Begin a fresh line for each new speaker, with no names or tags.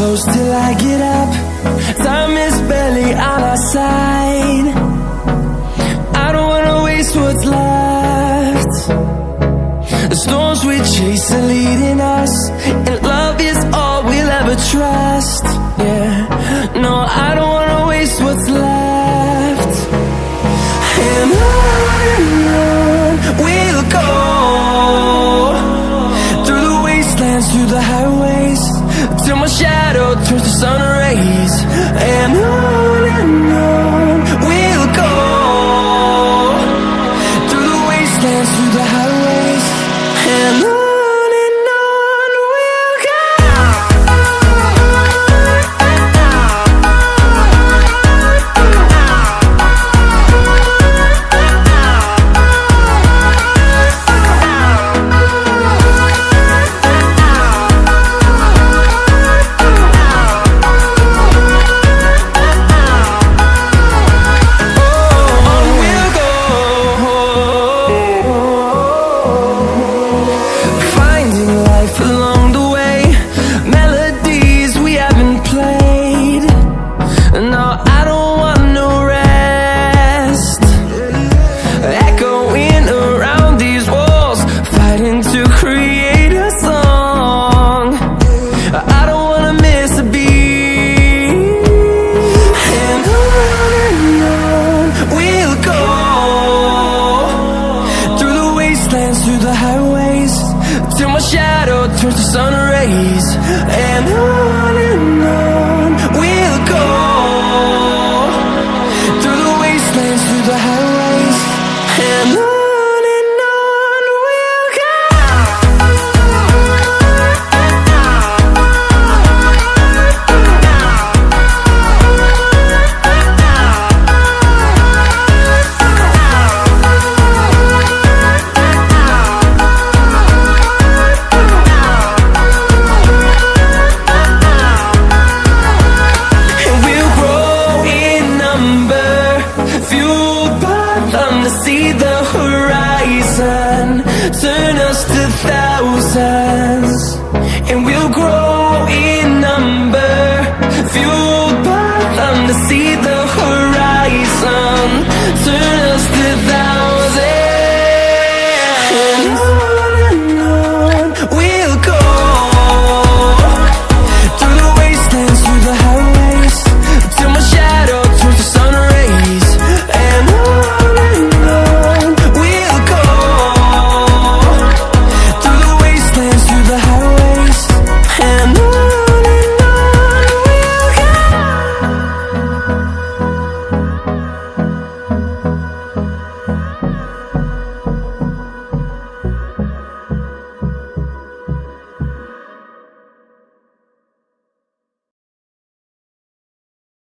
close till I get up. Time is barely on our side. I don't wanna waste what's left. The storms we chase are leading us, and love is all we'll ever trust. Yeah, no, I don't wanna waste what's left. And on we'll go, through the wastelands, through the highways, till my shadow turns to sun rays. And on we'll go, through the wastelands, through the highways, and on we'll go. Through the highways, till my shadow turns to sun rays. And on we'll go, through the wastelands, through the highways, and on we'll go. See the horizon turn us to thousands, and we'll grow in number, fueled by them to see the